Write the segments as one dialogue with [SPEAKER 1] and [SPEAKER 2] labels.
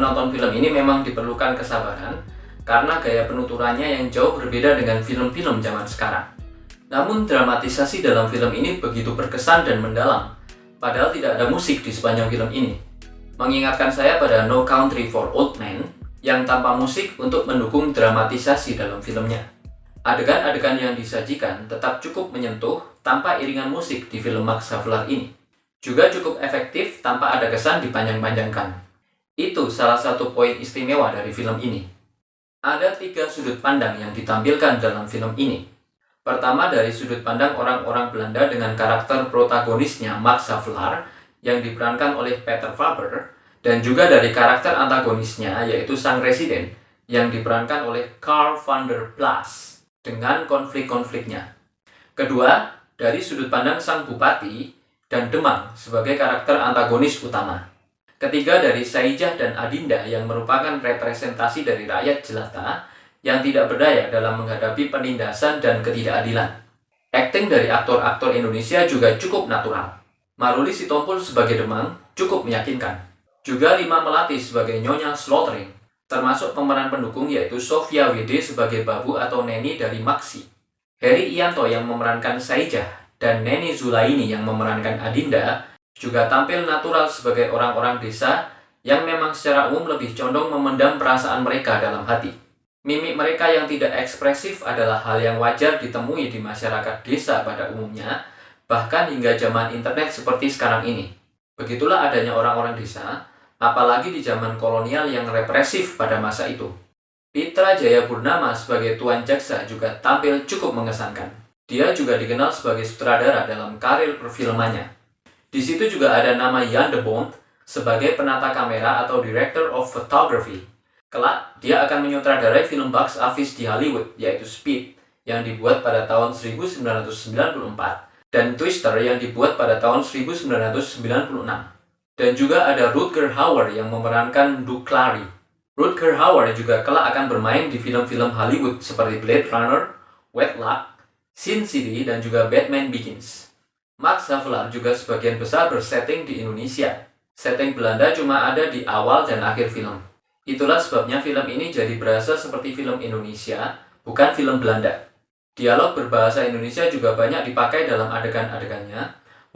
[SPEAKER 1] menonton film ini memang diperlukan kesabaran karena gaya penuturannya yang jauh berbeda dengan film-film zaman sekarang. Namun dramatisasi dalam film ini begitu berkesan dan mendalam, padahal tidak ada musik di sepanjang film ini. Mengingatkan saya pada No Country for Old Men yang tanpa musik untuk mendukung dramatisasi dalam filmnya. Adegan-adegan yang disajikan tetap cukup menyentuh tanpa iringan musik di film Max Havelaar ini. Juga cukup efektif tanpa ada kesan dipanjang-panjangkan. Itu salah satu poin istimewa dari film ini. Ada 3 sudut pandang yang ditampilkan dalam film ini. Pertama dari sudut pandang orang-orang Belanda dengan karakter protagonisnya Max Havelaar yang diperankan oleh Peter Faber, dan juga dari karakter antagonisnya yaitu sang residen yang diperankan oleh Karl van der Plas dengan konflik-konfliknya. Kedua, dari sudut pandang sang bupati dan Demang sebagai karakter antagonis utama. Ketiga, dari Saijah dan Adinda yang merupakan representasi dari rakyat jelata yang tidak berdaya dalam menghadapi penindasan dan ketidakadilan. Akting dari aktor-aktor Indonesia juga cukup natural. Maruli Sitompul sebagai Demang cukup meyakinkan. Juga Rima Melati sebagai Nyonya Slaughtering, termasuk pemeran pendukung yaitu Sofia WD sebagai Babu atau Neni dari Maksi. Heri Ianto yang memerankan Saijah dan Neni Zulaini yang memerankan Adinda juga tampil natural sebagai orang-orang desa yang memang secara umum lebih condong memendam perasaan mereka dalam hati. Mimik mereka yang tidak ekspresif adalah hal yang wajar ditemui di masyarakat desa pada umumnya, bahkan hingga zaman internet seperti sekarang ini. Begitulah adanya orang-orang desa, apalagi di zaman kolonial yang represif pada masa itu. Pitra Jayapurnama sebagai Tuan Jaksa juga tampil cukup mengesankan. Dia juga dikenal sebagai sutradara dalam karir perfilmannya. Di situ juga ada nama Jan de Bont sebagai penata kamera atau Director of Photography. Kelak, dia akan menyutradarai film box office di Hollywood, yaitu Speed, yang dibuat pada tahun 1994, dan Twister yang dibuat pada tahun 1996. Dan juga ada Rutger Hauer yang memerankan Doug Clary. Rutger Hauer juga kelak akan bermain di film-film Hollywood seperti Blade Runner, Wedlock, Sin City, dan juga Batman Begins. Max Havelaar juga sebagian besar bersetting di Indonesia. Setting Belanda cuma ada di awal dan akhir film. Itulah sebabnya film ini jadi berasa seperti film Indonesia, bukan film Belanda. Dialog berbahasa Indonesia juga banyak dipakai dalam adegan-adegannya,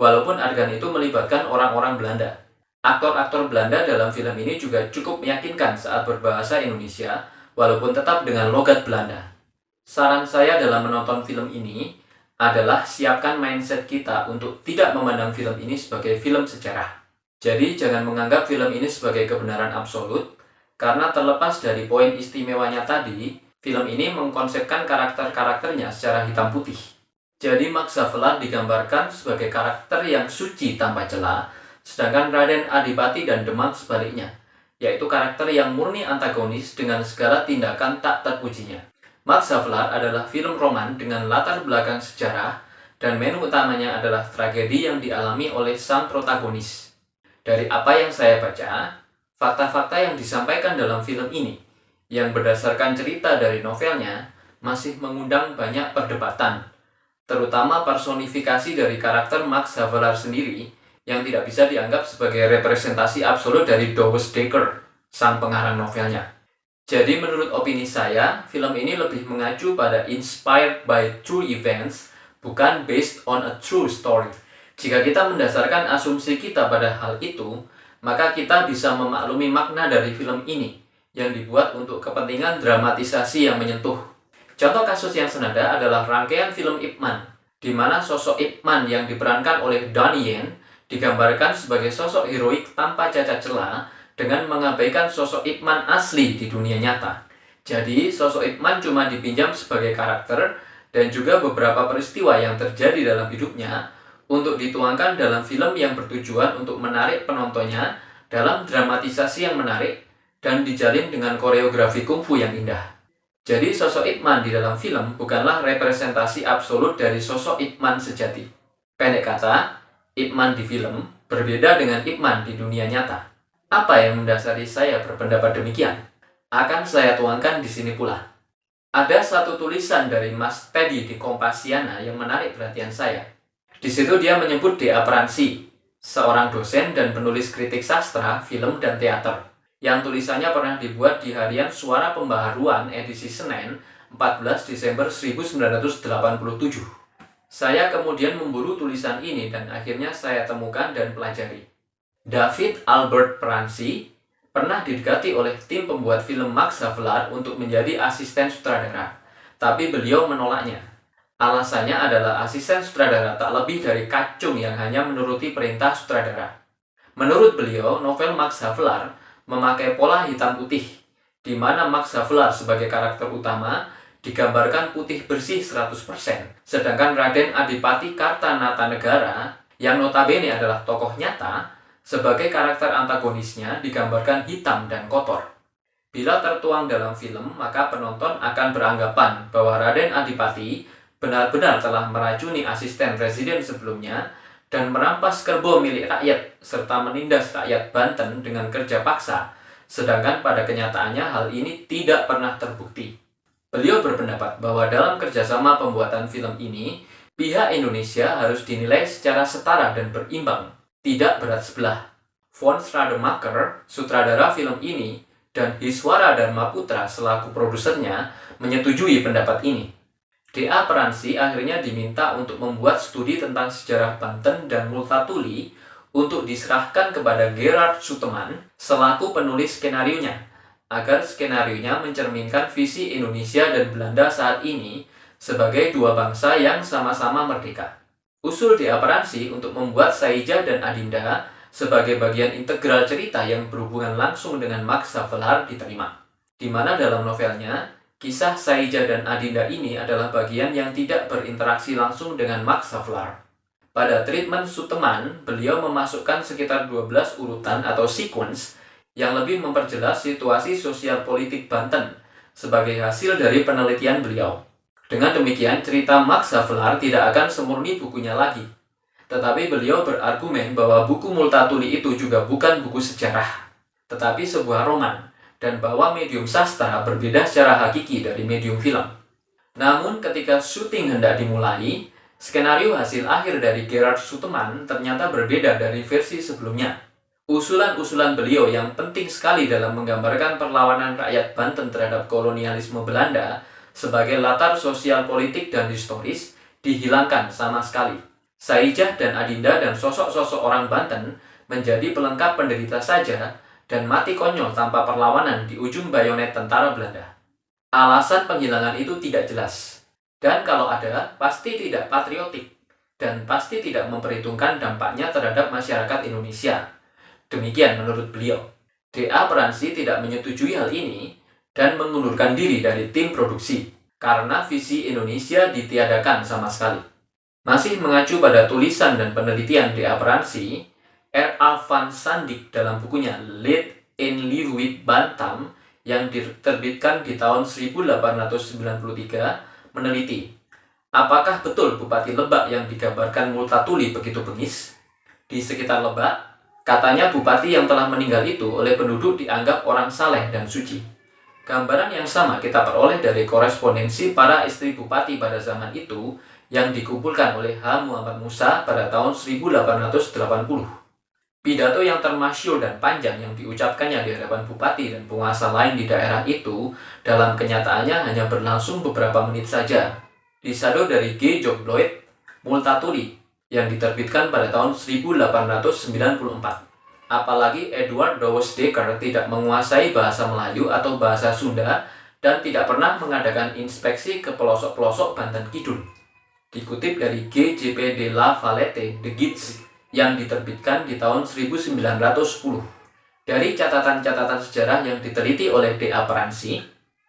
[SPEAKER 1] walaupun adegan itu melibatkan orang-orang Belanda. Aktor-aktor Belanda dalam film ini juga cukup meyakinkan saat berbahasa Indonesia, walaupun tetap dengan logat Belanda. Saran saya dalam menonton film ini adalah siapkan mindset kita untuk tidak memandang film ini sebagai film sejarah. Jadi jangan menganggap film ini sebagai kebenaran absolut, karena terlepas dari poin istimewanya tadi, film ini mengkonsepkan karakter-karakternya secara hitam putih. Jadi Max Havelaar digambarkan sebagai karakter yang suci tanpa celah, sedangkan Raden Adipati dan Demang sebaliknya, yaitu karakter yang murni antagonis dengan segala tindakan tak terpujinya. Max Havelaar adalah film roman dengan latar belakang sejarah, dan menu utamanya adalah tragedi yang dialami oleh sang protagonis. Dari apa yang saya baca, fakta-fakta yang disampaikan dalam film ini, yang berdasarkan cerita dari novelnya, masih mengundang banyak perdebatan, terutama personifikasi dari karakter Max Havelaar sendiri, yang tidak bisa dianggap sebagai representasi absolut dari Douwe Dekker, sang pengarang novelnya. Jadi menurut opini saya, film ini lebih mengacu pada inspired by true events, bukan based on a true story. Jika kita mendasarkan asumsi kita pada hal itu, maka kita bisa memaklumi makna dari film ini yang dibuat untuk kepentingan dramatisasi yang menyentuh. Contoh kasus yang senada adalah rangkaian film Ip Man, di mana sosok Ip Man yang diperankan oleh Donnie Yen digambarkan sebagai sosok heroik tanpa cacat celah dengan mengabaikan sosok Ip Man asli di dunia nyata. Jadi, sosok Ip Man cuma dipinjam sebagai karakter dan juga beberapa peristiwa yang terjadi dalam hidupnya untuk dituangkan dalam film yang bertujuan untuk menarik penontonnya dalam dramatisasi yang menarik dan dijalin dengan koreografi kungfu yang indah. Jadi sosok Ip Man di dalam film bukanlah representasi absolut dari sosok Ip Man sejati. Pendek kata, Ip Man di film berbeda dengan Ip Man di dunia nyata. Apa yang mendasari saya berpendapat demikian? Akan saya tuangkan di sini pula. Ada satu tulisan dari Mas Teddy di Kompasiana yang menarik perhatian saya. Di situ dia menyebut Dea Pransi, seorang dosen dan penulis kritik sastra, film, dan teater. yang tulisannya pernah dibuat di harian Suara Pembaharuan edisi Senin 14 Desember 1987. Saya kemudian memburu tulisan ini dan akhirnya saya temukan dan pelajari. David Albert Peransi pernah didekati oleh tim pembuat film Max Havelaar untuk menjadi asisten sutradara, tapi beliau menolaknya. Alasannya adalah asisten sutradara tak lebih dari kacung yang hanya menuruti perintah sutradara. Menurut beliau, novel Max Havelaar memakai pola hitam putih, di mana Max Havelaar sebagai karakter utama digambarkan putih bersih 100%, sedangkan Raden Adipati Kartanathanegara, yang notabene adalah tokoh nyata, sebagai karakter antagonisnya digambarkan hitam dan kotor. Bila tertuang dalam film, maka penonton akan beranggapan bahwa Raden Adipati benar-benar telah meracuni asisten presiden sebelumnya dan merampas kerbau milik rakyat serta menindas rakyat Banten dengan kerja paksa, sedangkan pada kenyataannya hal ini tidak pernah terbukti. Beliau berpendapat bahwa dalam kerjasama pembuatan film ini, pihak Indonesia harus dinilai secara setara dan berimbang, tidak berat sebelah. Von Rademacher, sutradara film ini, dan Hiswara Dharmaputra selaku produsernya menyetujui pendapat ini. D.A. Peransi akhirnya diminta untuk membuat studi tentang sejarah Banten dan Multatuli untuk diserahkan kepada Gerard Suteman selaku penulis skenarionya, agar skenarionya mencerminkan visi Indonesia dan Belanda saat ini sebagai dua bangsa yang sama-sama merdeka. Usul D.A. Peransi untuk membuat Saija dan Adinda sebagai bagian integral cerita yang berhubungan langsung dengan Max Havelaar diterima, di mana dalam novelnya, kisah Saija dan Adinda ini adalah bagian yang tidak berinteraksi langsung dengan Max Havelaar. Pada treatment Suteman, beliau memasukkan sekitar 12 urutan atau sequence yang lebih memperjelas situasi sosial politik Banten sebagai hasil dari penelitian beliau. Dengan demikian, cerita Max Havelaar tidak akan semurni bukunya lagi. Tetapi beliau berargumen bahwa buku Multatuli itu juga bukan buku sejarah, tetapi sebuah roman, dan bahwa medium sastra berbeda secara hakiki dari medium film. Namun ketika syuting hendak dimulai, skenario hasil akhir dari Gerard Suteman ternyata berbeda dari versi sebelumnya. Usulan-usulan beliau yang penting sekali dalam menggambarkan perlawanan rakyat Banten terhadap kolonialisme Belanda sebagai latar sosial politik dan historis dihilangkan sama sekali. Saijah dan Adinda dan sosok-sosok orang Banten menjadi pelengkap penderita saja dan mati konyol tanpa perlawanan di ujung bayonet tentara Belanda. Alasan penghilangan itu tidak jelas, dan kalau ada, pasti tidak patriotik, dan pasti tidak memperhitungkan dampaknya terhadap masyarakat Indonesia. Demikian menurut beliau. D.A. Peransi tidak menyetujui hal ini dan mengundurkan diri dari tim produksi, karena visi Indonesia ditiadakan sama sekali. Masih mengacu pada tulisan dan penelitian D.A. Peransi, R.A. van Sandik dalam bukunya Lead in Live with Bantam yang diterbitkan di tahun 1893 meneliti, apakah betul Bupati Lebak yang digambarkan Multatuli begitu bengis? Di sekitar Lebak, katanya bupati yang telah meninggal itu oleh penduduk dianggap orang saleh dan suci. Gambaran yang sama kita peroleh dari korespondensi para istri bupati pada zaman itu yang dikumpulkan oleh H. Muhammad Musa pada tahun 1880. Pidato yang termasyhur dan panjang yang diucapkannya di hadapan bupati dan penguasa lain di daerah itu dalam kenyataannya hanya berlangsung beberapa menit saja. Disado dari G. Job Lloyd, Multatuli, yang diterbitkan pada tahun 1894. Apalagi Edward Dawes Dekker tidak menguasai bahasa Melayu atau bahasa Sunda dan tidak pernah mengadakan inspeksi ke pelosok-pelosok Banten Kidul. Dikutip dari G. J. P. de la Valette, The Guides, yang diterbitkan di tahun 1910. Dari catatan-catatan sejarah yang diteliti oleh D.A. Peransi,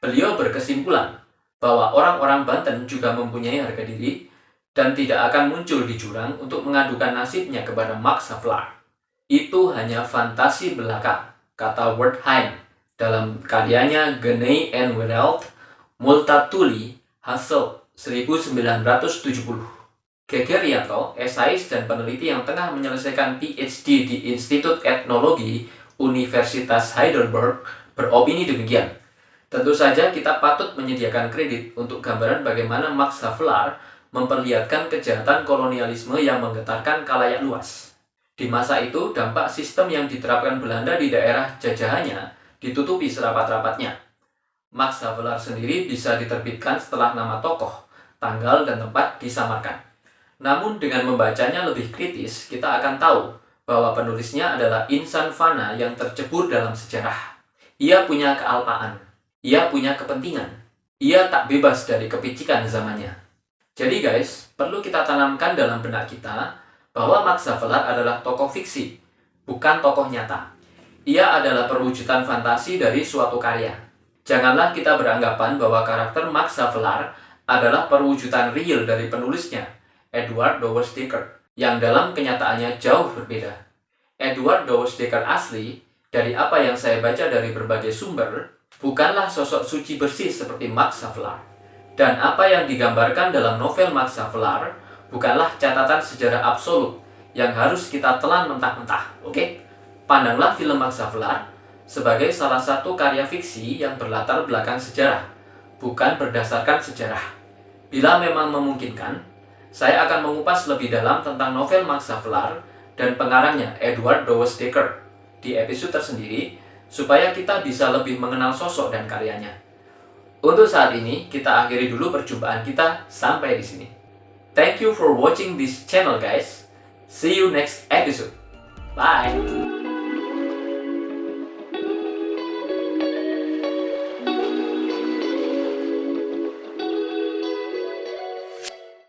[SPEAKER 1] beliau berkesimpulan bahwa orang-orang Banten juga mempunyai harga diri dan tidak akan muncul di jurang untuk mengadukan nasibnya kepada Max Havelaar. Itu hanya fantasi belaka, kata Wertheim dalam karyanya Genei and Wereld, Multatuli, Hassel, 1970. Geger Rianto, esais dan peneliti yang tengah menyelesaikan PhD di Institut Etnologi Universitas Heidelberg, beropini demikian. Tentu saja kita patut menyediakan kredit untuk gambaran bagaimana Max Havelaar memperlihatkan kejahatan kolonialisme yang menggetarkan khalayak luas. Di masa itu, dampak sistem yang diterapkan Belanda di daerah jajahannya ditutupi serapat-rapatnya. Max Havelaar sendiri bisa diterbitkan setelah nama tokoh, tanggal, dan tempat disamarkan. Namun dengan membacanya lebih kritis, kita akan tahu bahwa penulisnya adalah insan fana yang tercebur dalam sejarah. Ia punya kealpaan, ia punya kepentingan, ia tak bebas dari kepicikan zamannya. Jadi guys, perlu kita tanamkan dalam benak kita bahwa Max Havelaar adalah tokoh fiksi, bukan tokoh nyata. Ia adalah perwujudan fantasi dari suatu karya. Janganlah kita beranggapan bahwa karakter Max Havelaar adalah perwujudan real dari penulisnya, Edward Dowers Dekker, yang dalam kenyataannya jauh berbeda. Edward Dowers Dekker asli, dari apa yang saya baca dari berbagai sumber, bukanlah sosok suci bersih seperti Max Havelaar. Dan apa yang digambarkan dalam novel Max Havelaar bukanlah catatan sejarah absolut yang harus kita telan mentah-mentah, oke? Pandanglah film Max Havelaar sebagai salah satu karya fiksi yang berlatar belakang sejarah, bukan berdasarkan sejarah. Bila memang memungkinkan, saya akan mengupas lebih dalam tentang novel Max Havelaar dan pengarangnya Edward Dowers Dekker di episode tersendiri, supaya kita bisa lebih mengenal sosok dan karyanya. Untuk saat ini, kita akhiri dulu perjumpaan kita sampai di sini. Thank you for watching this channel guys. See you next episode. Bye!